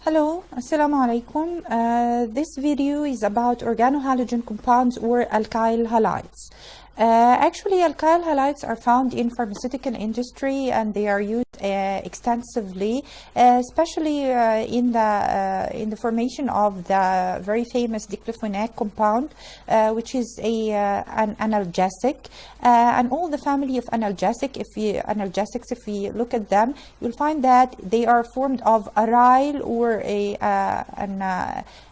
Hello, Assalamu alaikum. This video is about organohalogen compounds or alkyl halides. Actually, alkyl halides are found in pharmaceutical industry and they are used extensively, especially in the formation of the very famous diclofenac compound, which is an analgesic, and all the family of analgesics. If we look at them, you'll find that they are formed of aryl or a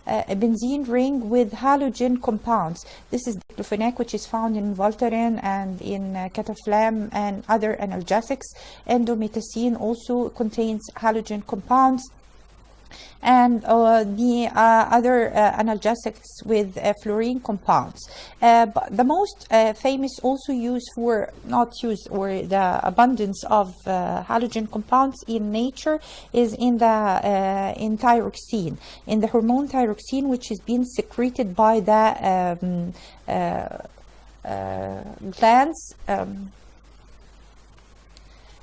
benzene ring with halogen compounds. This is diclofenac, which is found in Voltaren and in cataflam and other analgesics. Indomethacin also contains halogen compounds, and the other analgesics with fluorine compounds. But the most famous also used for the abundance of halogen compounds in nature is in thyroxine, in the hormone thyroxine, which is being secreted by the glands.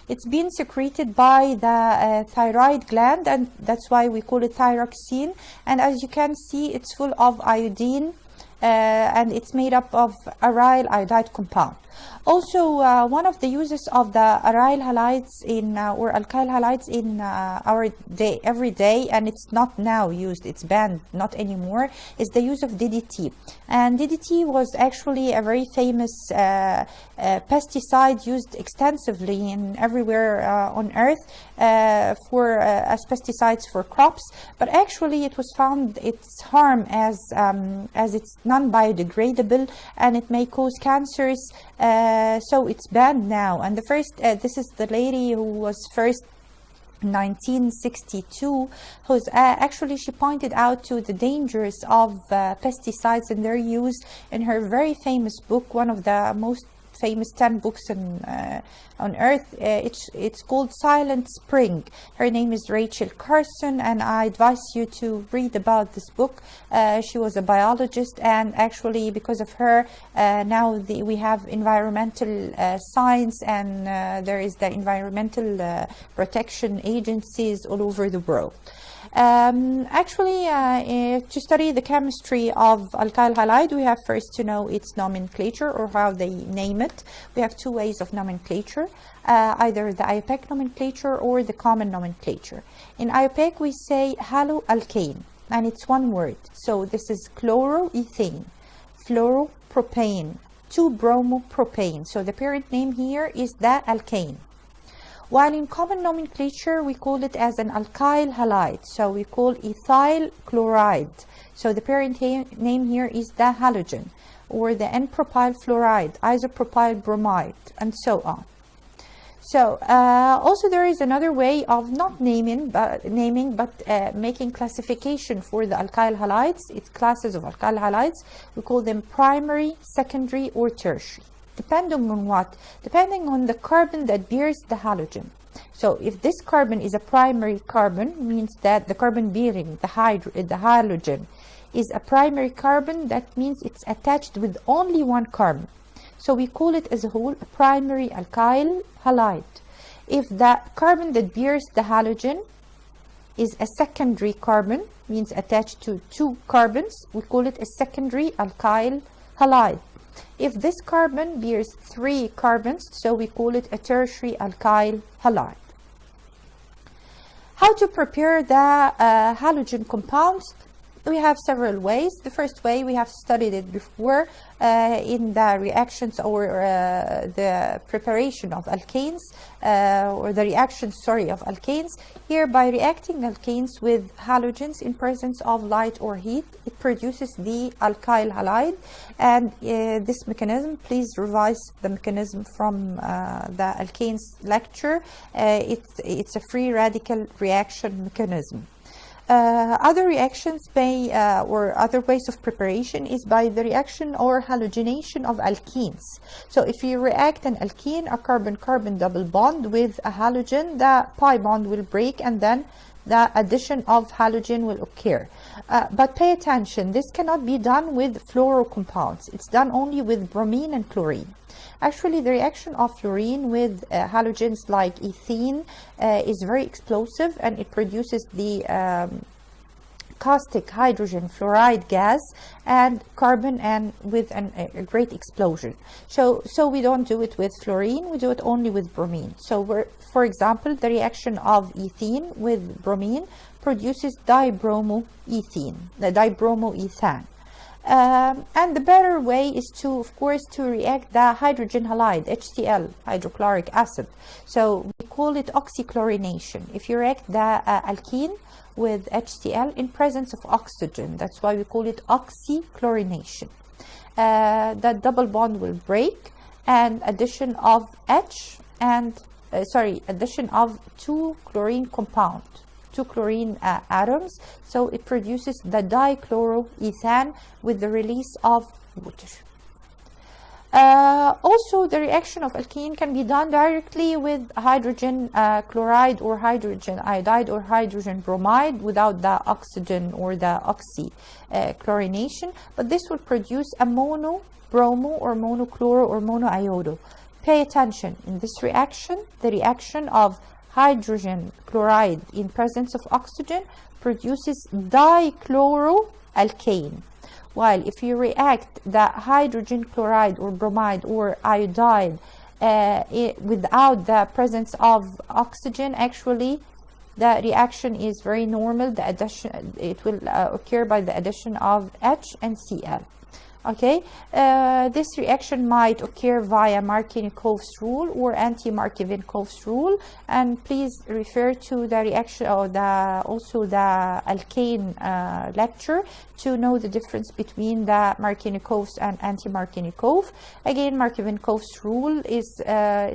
It's been secreted by the thyroid gland, and that's why we call it thyroxine. And as you can see, it's full of iodine, and it's made up of aryl iodide compound. Also, one of the uses of the aryl halides or alkyl halides in our day, every day, and it's not now used, it's banned, not anymore, is the use of DDT. And DDT was actually a very famous pesticide used extensively in everywhere on earth as pesticides for crops. But actually, it was found its harm as it's non-biodegradable and it may cause cancers. So it's banned now. And this is the lady who was first 1962, who's actually she pointed out to the dangers of pesticides and their use in her very famous book, one of the most famous 10 books on earth. It's called Silent Spring. Her name is Rachel Carson, and I advise you to read about this book. She was a biologist, and actually because of her now we have environmental science, and there is the environmental protection agencies all over the world. To study the chemistry of alkyl halide, we have first to know its nomenclature, or how they name it. We have two ways of nomenclature, either the IUPAC nomenclature or the common nomenclature. In IUPAC, we say haloalkane, and it's one word. So this is chloroethane, fluoropropane, 2-bromopropane. So the parent name here is the alkane. While in common nomenclature, we call it as an alkyl halide. So we call ethyl chloride. So the parent name here is the halogen, or the N-propyl fluoride, isopropyl bromide, and so on. So also there is another way of not naming, but making classification for the alkyl halides. It's classes of alkyl halides. We call them primary, secondary, or tertiary. Depending on what? Depending on the carbon that bears the halogen. So if this carbon is a primary carbon, means that the carbon bearing the halogen is a primary carbon. That means it's attached with only one carbon. So we call it as a whole a primary alkyl halide. If the carbon that bears the halogen is a secondary carbon, means attached to two carbons, we call it a secondary alkyl halide. If this carbon bears 3 carbons, so we call it a tertiary alkyl halide. How to prepare the halogen compounds? We have several ways. The first way, we have studied it before in the reactions or the preparation of alkanes, or the reactions, of alkanes. Here, by reacting alkanes with halogens in presence of light or heat, it produces the alkyl halide. And this mechanism, please revise the mechanism from the alkanes lecture. It's a free radical reaction mechanism. Other reactions or other ways of preparation is by the reaction or halogenation of alkenes. So if you react an alkene, a carbon-carbon double bond with a halogen, the pi bond will break and then the addition of halogen will occur. But pay attention, this cannot be done with fluorocompounds. It's done only with bromine and chlorine. Actually, the reaction of fluorine with halogens like ethene is very explosive, and it produces the caustic hydrogen fluoride gas and carbon, and with a great explosion. So we don't do it with fluorine, we do it only with bromine. So for example, the reaction of ethene with bromine produces dibromoethane, the dibromoethane. And the better way is to, of course, to react the hydrogen halide, HCl, hydrochloric acid. So we call it oxychlorination. If you react the alkene with HCl in presence of oxygen, that's why we call it oxychlorination. That double bond will break, and addition of addition of two chlorine compound, two chlorine atoms, so it produces the dichloroethane with the release of water. Also, the reaction of alkene can be done directly with hydrogen chloride or hydrogen iodide or hydrogen bromide without the oxygen or the oxychlorination, but this will produce a mono-bromo or monochloro or monoiodo. Pay attention, in this reaction, the reaction of hydrogen chloride in presence of oxygen produces dichloroalkane, while if you react the hydrogen chloride or bromide or iodide without the presence of oxygen, actually the reaction is very normal. The addition, it will occur by the addition of H and Cl. Okay, this reaction might occur via Markovnik's rule or anti-Markovnik's rule, and please refer to the reaction or also the alkane lecture to know the difference between the Markovnik's and anti-Markovnik's. Again, Markovnik's rule is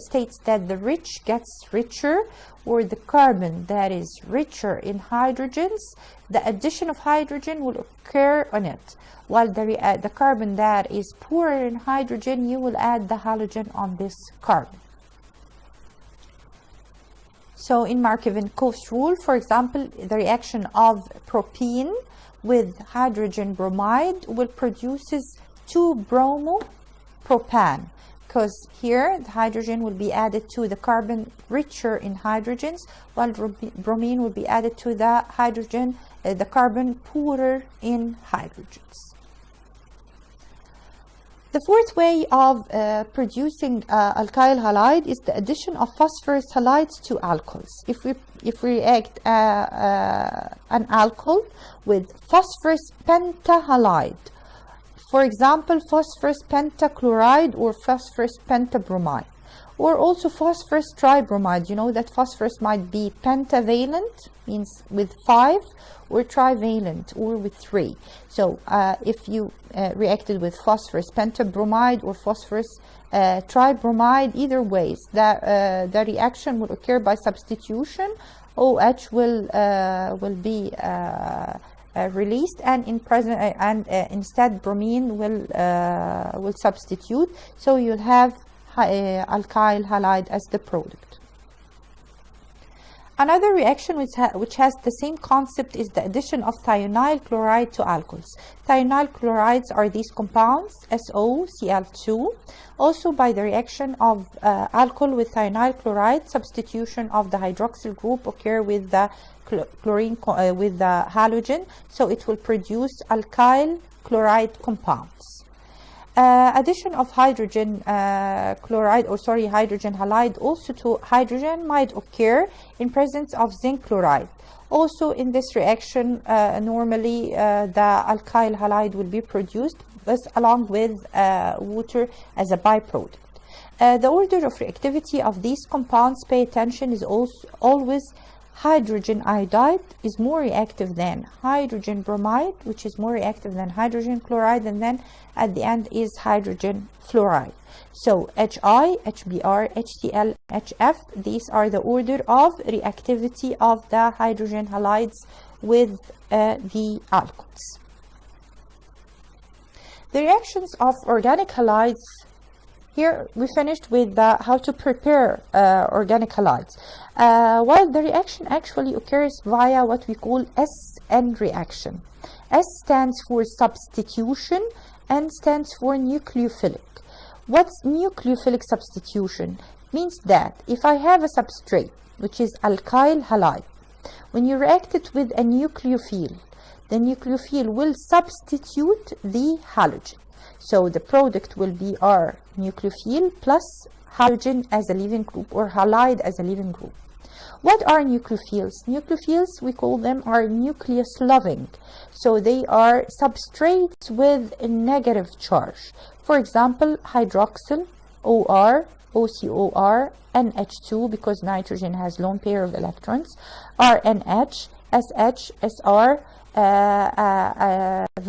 states that the rich gets richer, or the carbon that is richer in hydrogens, the addition of hydrogen will occur on it, while the carbon that is poorer in hydrogen, you will add the halogen on this carbon. So in Markovnik's rule, for example, the reaction of propene with hydrogen bromide will produces 2-bromo-propane, because here the hydrogen will be added to the carbon richer in hydrogens, while bromine will be added to the hydrogen, the carbon poorer in hydrogens. The fourth way of producing alkyl halide is the addition of phosphorus halides to alcohols. If we react an alcohol with phosphorus pentahalide, for example, phosphorus pentachloride or phosphorus pentabromide, or also phosphorus tribromide. You know that phosphorus might be pentavalent, means with 5, or trivalent, or with 3. So if you reacted with phosphorus pentabromide or phosphorus tribromide, either ways, the reaction will occur by substitution. OH will be released, and instead bromine will substitute. So you'll have alkyl halide as the product. Another reaction which has the same concept is the addition of thionyl chloride to alcohols. Thionyl chlorides are these compounds, SOCl2. Also, by the reaction of alcohol with thionyl chloride, substitution of the hydroxyl group occur with the chlorine with the halogen, so it will produce alkyl chloride compounds. Addition of hydrogen hydrogen halide also to hydrogen might occur in presence of zinc chloride. Also in this reaction, normally the alkyl halide will be produced, but along with water as a byproduct. The order of reactivity of these compounds, pay attention, is also always hydrogen iodide is more reactive than hydrogen bromide, which is more reactive than hydrogen chloride, and then at the end is hydrogen fluoride. So HI, HBr, HCl, HF, these are the order of reactivity of the hydrogen halides with the alcohols. The reactions of organic halides. Here we finished with how to prepare organic halides. While the reaction actually occurs via what we call SN reaction. S stands for substitution, N stands for nucleophilic. What's nucleophilic substitution? Means that if I have a substrate, which is alkyl halide, when you react it with a nucleophile, the nucleophile will substitute the halogen. So the product will be our nucleophile plus halogen as a leaving group, or halide as a leaving group. What are nucleophiles? Nucleophiles, we call them, are nucleus loving. So they are substrates with a negative charge. For example, hydroxyl, OR, OCOR, NH2, because nitrogen has lone pair of electrons, RNH, SH, SR,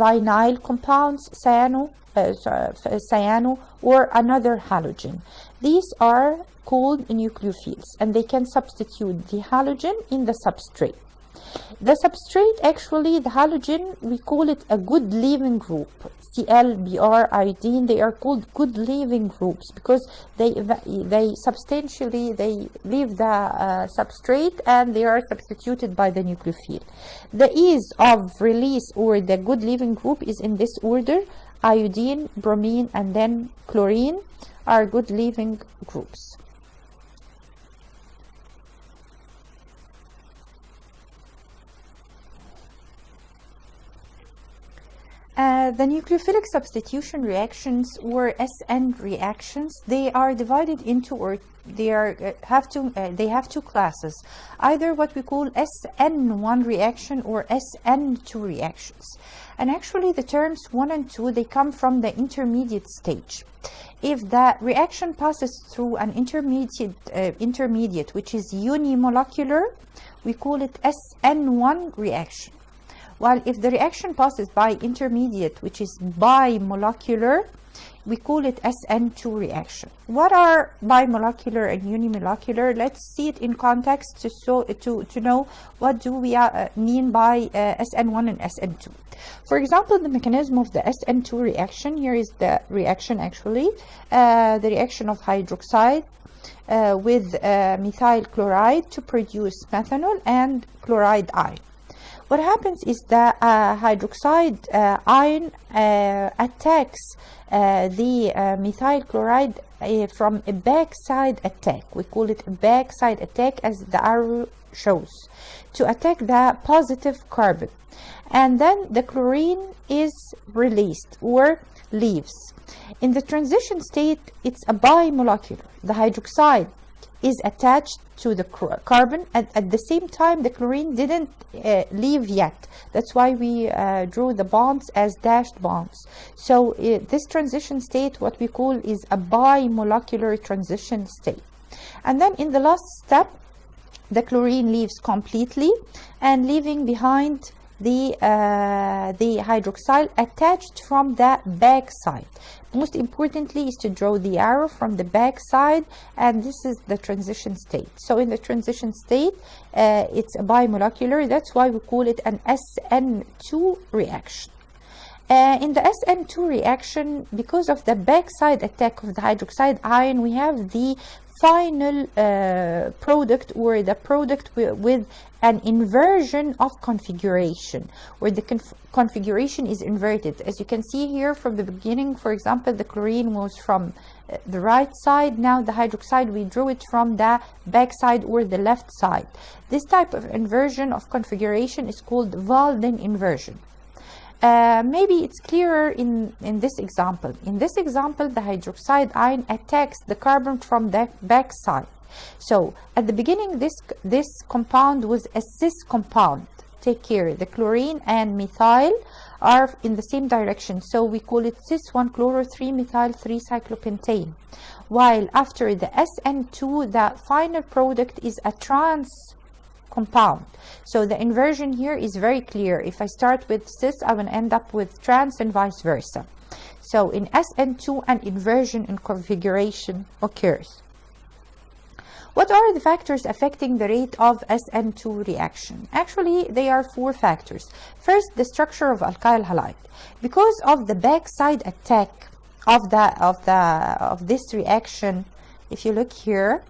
vinyl compounds, cyano, or another halogen. These are called nucleophiles, and they can substitute the halogen in the substrate. The substrate, actually, the halogen, we call it a good leaving group. Cl, Br, iodine, they are called good leaving groups because they substantially leave the substrate and they are substituted by the nucleophile. The ease of release, or the good leaving group, is in this order: iodine, bromine, and then chlorine are good leaving groups. The nucleophilic substitution reactions, or SN reactions, they are divided into, or they have two classes, either what we call SN1 reaction or SN2 reactions. And actually the terms 1 and 2, they come from the intermediate stage. If the reaction passes through an intermediate which is unimolecular, we call it SN1 reaction. While if the reaction passes by intermediate which is bimolecular, we call it SN2 reaction. What are bimolecular and unimolecular? Let's see it in context to know what do we mean by SN1 and SN2. For example, the mechanism of the SN2 reaction, here is the reaction actually, the reaction of hydroxide with methyl chloride to produce methanol and chloride ion. What happens is the hydroxide ion attacks the methyl chloride from a backside attack. We call it a backside attack, as the arrow shows, to attack the positive carbon. And then the chlorine is released or leaves. In the transition state, it's a bimolecular. The hydroxide is attached to the carbon, and at the same time the chlorine didn't leave yet. That's why we drew the bonds as dashed bonds. So this transition state, what we call, is a bimolecular transition state. And then in the last step, the chlorine leaves completely, and leaving behind the hydroxyl attached from the back side. Most importantly is to draw the arrow from the back side, and this is the transition state. So in the transition state, it's a bimolecular. That's why we call it an SN2 reaction. In the SN2 reaction, because of the backside attack of the hydroxide ion, we have the final product, or the product with an inversion of configuration, where the configuration is inverted. As you can see here from the beginning, for example, the chlorine was from the right side. Now the hydroxide, we drew it from the back side or the left side. This type of inversion of configuration is called Walden inversion. Maybe it's clearer in this example. In this example, the hydroxide ion attacks the carbon from the back side. So at the beginning, this compound was a cis compound. Take care, the chlorine and methyl are in the same direction, so we call it cis-1-chloro-3-methyl-3-cyclopentane. While after the SN2, the final product is a trans compound. So the inversion here is very clear. If I start with cis, I will end up with trans, and vice versa. So in SN2, an inversion in configuration occurs. What are the factors affecting the rate of SN2 reaction? Actually, there are 4 factors. First, the structure of alkyl halide. Because of the backside attack of this reaction, if you look here,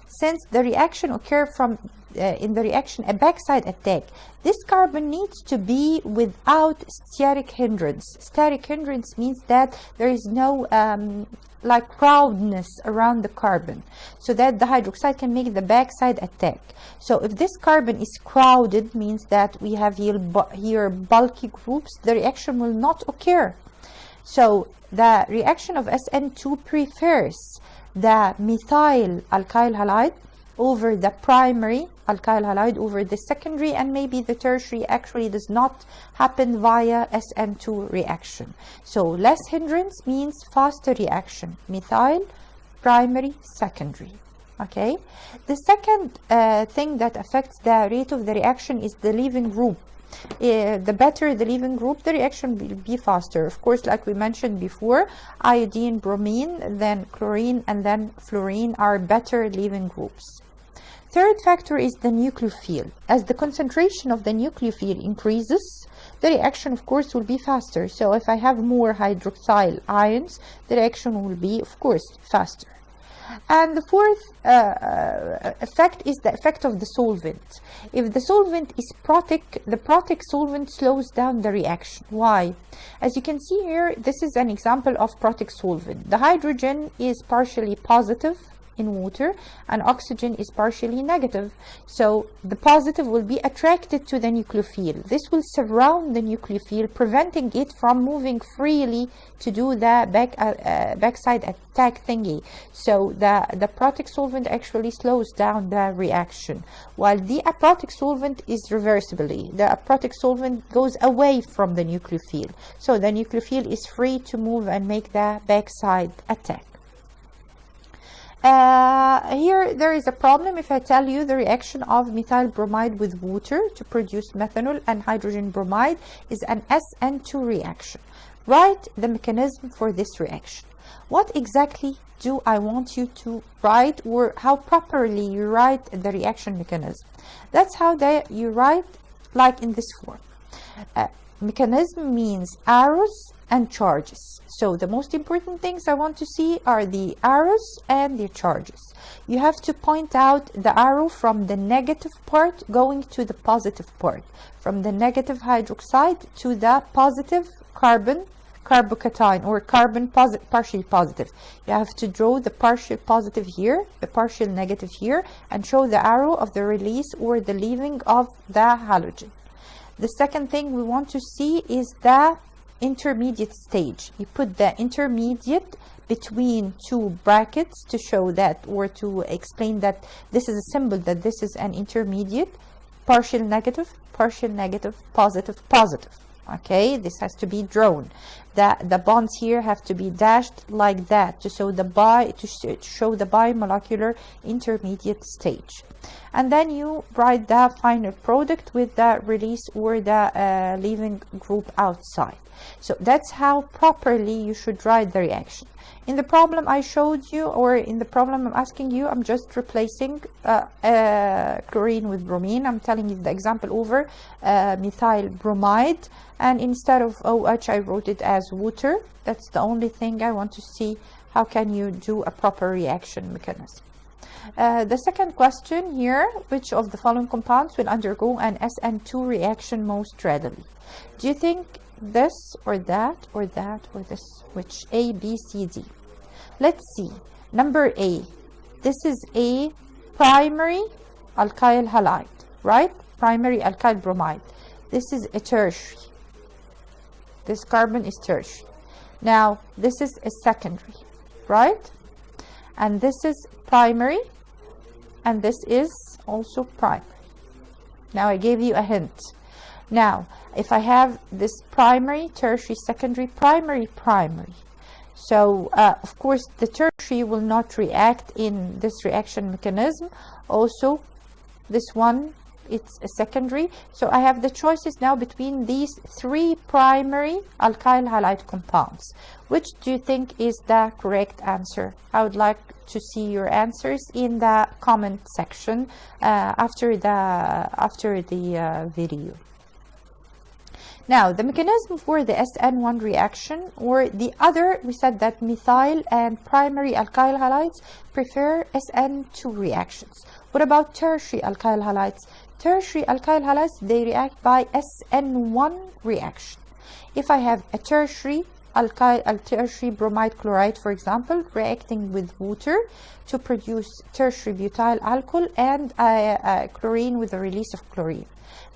since the reaction occurs from in the reaction a backside attack, this carbon needs to be without steric hindrance. Steric hindrance means that there is no like crowdness around the carbon, so that the hydroxide can make the backside attack. So if this carbon is crowded, means that we have here bulky groups, the reaction will not occur. So the reaction of SN2 prefers the methyl alkyl halide over the primary alkyl halide over the secondary, and maybe the tertiary actually does not happen via SN2 reaction. So less hindrance means faster reaction, methyl, primary, secondary. Okay, the second thing that affects the rate of the reaction is the leaving group. The better the leaving group, the reaction will be faster. Of course, like we mentioned before, iodine, bromine, then chlorine, and then fluorine are better leaving groups. Third factor is the nucleophile. As the concentration of the nucleophile increases, the reaction, of course, will be faster. So if I have more hydroxyl ions, the reaction will be, of course, faster. And the fourth effect is the effect of the solvent. If the solvent is protic, the protic solvent slows down the reaction. Why? As you can see here, this is an example of protic solvent. The hydrogen is partially positive in water and oxygen is partially negative. So the positive will be attracted to the nucleophile. This will surround the nucleophile, preventing it from moving freely to do the backside attack thingy. So the protic solvent actually slows down the reaction, while the aprotic solvent is reversibly. The aprotic solvent goes away from the nucleophile. So the nucleophile is free to move and make the backside attack. Here there is a problem if I tell you the reaction of methyl bromide with water to produce methanol and hydrogen bromide is an SN2 reaction. Write the mechanism for this reaction. What exactly do I want you to write, or how properly you write the reaction mechanism? That's how you write, like in this form. Mechanism means arrows and charges. So the most important things I want to see are the arrows and the charges. You have to point out the arrow from the negative part going to the positive part, from the negative hydroxide to the positive carbocation or carbon partially positive. You have to draw the partial positive here, the partial negative here, and show the arrow of the release or the leaving of the halogen. The second thing we want to see is the intermediate stage. You put the intermediate between two brackets to show that, or to explain that this is a symbol that this is an intermediate. Partial negative, positive, positive. Okay, this has to be drawn. The bonds here have to be dashed like that to show the bimolecular intermediate stage. And then you write the final product with the release or the leaving group outside. So that's how properly you should write the reaction. In the problem I showed you, or in the problem I'm asking you, I'm just replacing chlorine with bromine. I'm telling you the example over methyl bromide, and instead of OH I wrote it as water. That's the only thing I want to see. How can you do a proper reaction mechanism? The second question here, which of the following compounds will undergo an SN2 reaction most readily? Do you think this or that or that or this? Which? A, B, C, D. Let's see. Number A. This is a primary alkyl halide, right? Primary alkyl bromide. This is a tertiary. This carbon is tertiary. Now, this is a secondary, right? And this is primary, and this is also primary. Now, I gave you a hint. Now, if I have this primary, tertiary, secondary, primary, so of course the tertiary will not react in this reaction mechanism. Also, this one, it's a secondary. So I have the choices now between these three primary alkyl halide compounds. Which do you think is the correct answer? I would like to see your answers in the comment section after the video. Now, the mechanism for the SN1 reaction, or the other, we said that methyl and primary alkyl halides prefer SN2 reactions. What about tertiary alkyl halides? Tertiary alkyl halides, they react by SN1 reaction. If I have a tertiary tertiary bromide chloride, for example, reacting with water to produce tertiary butyl alcohol and chlorine with the release of chlorine.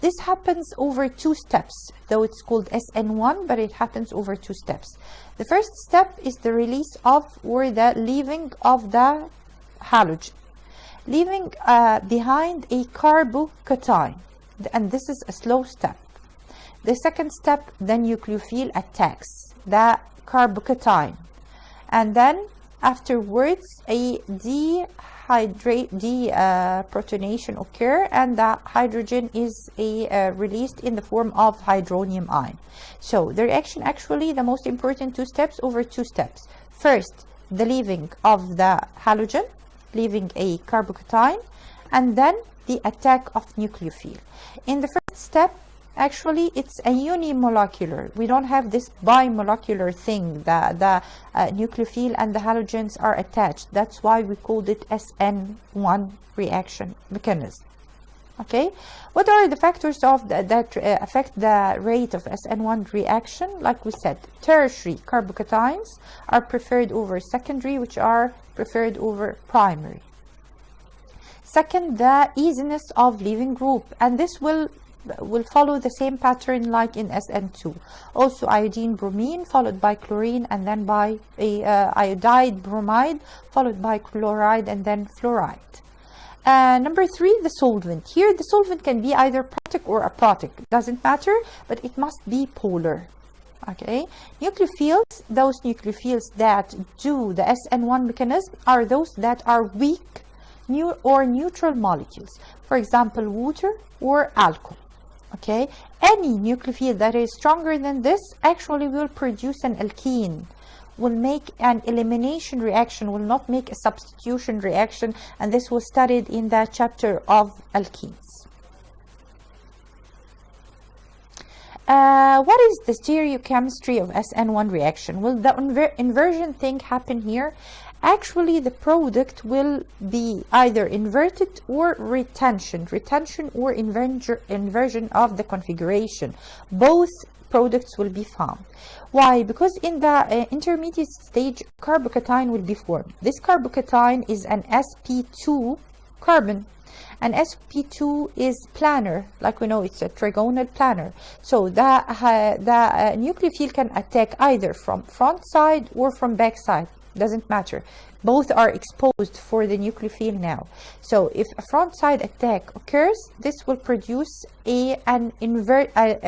This happens over 2 steps, though it's called SN1, but it happens over 2 steps. The first step is the release of, or the leaving of the halogen, leaving behind a carbocation, and this is a slow step. The second step, the nucleophile attacks the carbocation, and then afterwards a deprotonation occur, and the hydrogen is released in the form of hydronium ion. So the reaction, actually the most important 2 steps over 2 steps. First, the leaving of the halogen, leaving a carbocation, and then the attack of nucleophile. In the first step, actually it's a unimolecular. We don't have this bimolecular thing. The nucleophile and the halogens are attached. That's why we called it SN1 reaction mechanism. Okay, what are the factors of that affect the rate of SN1 reaction? Like we said, tertiary carbocations are preferred over secondary, which are preferred over primary. Second, the easiness of leaving group, and this will follow the same pattern like in SN2. Also iodine bromine followed by chlorine, and then by iodide bromide followed by chloride, and then fluoride. Number 3, the solvent. Here the solvent can be either protic or aprotic, doesn't matter, but it must be polar. Okay, nucleophiles, those nucleophiles that do the SN1 mechanism are those that are weak or neutral molecules, for example water or alcohol. Okay, any nucleophile that is stronger than this actually will produce an alkene, will make an elimination reaction, will not make a substitution reaction, and this was studied in the chapter of alkenes. What is the stereochemistry of SN1 reaction? Will the inversion thing happen here? Actually, the product will be either inverted or retention or inversion of the configuration. Both products will be found. Why? Because in the intermediate stage, carbocation will be formed. This carbocation is an sp2 carbon. And sp2 is planar, like we know it's a trigonal planar. So the nucleophile can attack either from front side or from back side. Doesn't matter. Both are exposed for the nucleophile now. So if a front side attack occurs, this will produce a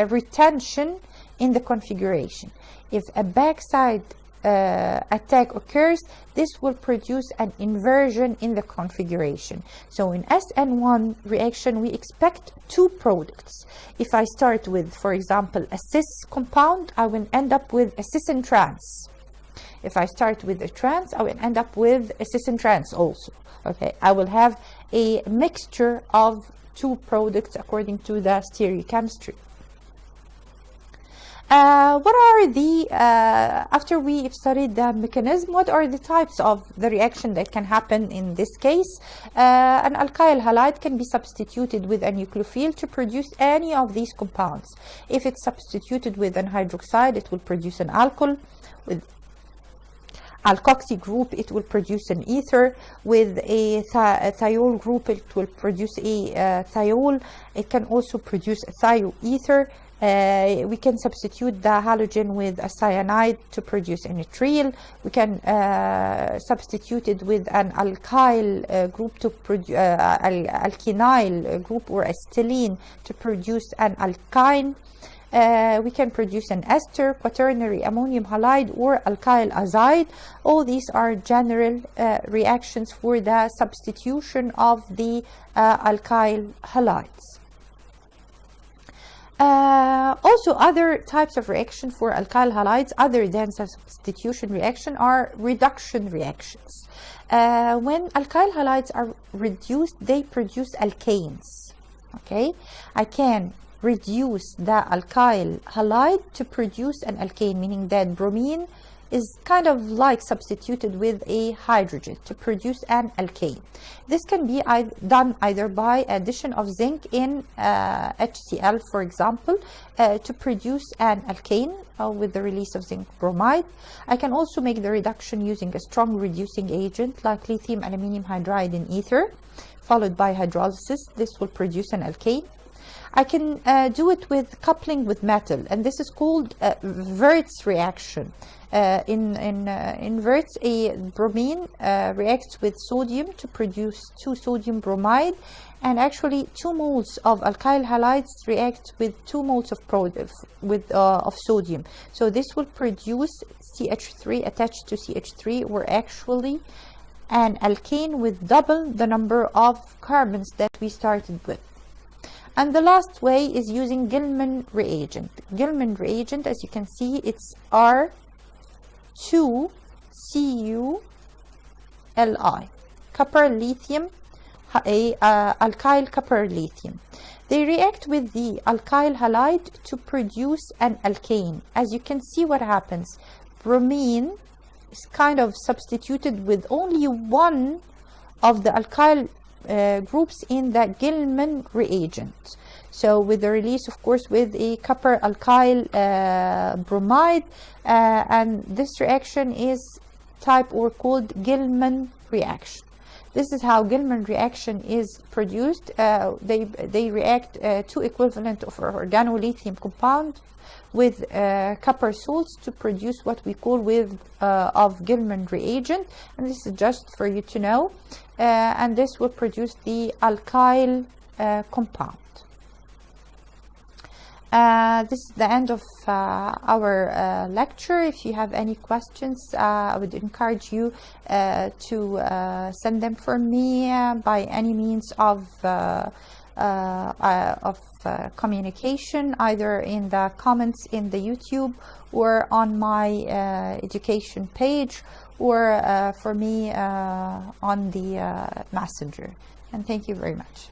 retention in the configuration. If a backside attack occurs, this will produce an inversion in the configuration. So in SN1 reaction, we expect 2 products. If I start with, for example, a cis compound, I will end up with a cis and trans. If I start with a trans, I will end up with a cis and trans also. Okay, I will have a mixture of 2 products according to the stereochemistry. What are the, after we've studied the mechanism, what are the types of the reaction that can happen in this case? An alkyl halide can be substituted with a nucleophile to produce any of these compounds. If it's substituted with an hydroxide, it will produce an alcohol. With alkoxy group, it will produce an ether. With a thiol group, it will produce a thiol. It can also produce a thioether. We can substitute the halogen with a cyanide to produce a nitrile. We can substitute it with an alkyl group to produce alkenyl group or acetylene to produce an alkyne. We can produce an ester, quaternary ammonium halide, or alkyl azide. All these are general reactions for the substitution of the alkyl halides. Also, other types of reaction for alkyl halides other than substitution reaction are reduction reactions. When alkyl halides are reduced, they produce alkanes. Okay, I can reduce the alkyl halide to produce an alkane, meaning that bromine is kind of like substituted with a hydrogen to produce an alkane. This can be done either by addition of zinc in HCl, for example, to produce an alkane with the release of zinc bromide. I can also make the reduction using a strong reducing agent like lithium aluminium hydride in ether, followed by hydrolysis. This will produce an alkane. I can do it with coupling with metal, and this is called Wirtz reaction. In Wirtz, a bromine reacts with sodium to produce 2 sodium bromide, and actually 2 moles of alkyl halides react with 2 moles of sodium. So this will produce CH3 attached to CH3, or actually an alkane with double the number of carbons that we started with. And the last way is using Gilman reagent. Gilman reagent, as you can see, it's R2CuLi, copper lithium, alkyl copper lithium. They react with the alkyl halide to produce an alkane. As you can see, what happens? Bromine is kind of substituted with only one of the alkyl groups in the Gilman reagent. So with the release, of course, with a copper alkyl bromide, and this reaction is type or called Gilman reaction. This is how Gilman reaction is produced. They react 2 equivalent of organolithium compound with copper salts to produce what we call of Gilman reagent, and this is just for you to know, and this will produce the alkyl compound. This is the end of our lecture. If you have any questions, I would encourage you to send them for me by any means of communication, either in the comments in the YouTube or on my education page, or for me on the messenger. And thank you very much.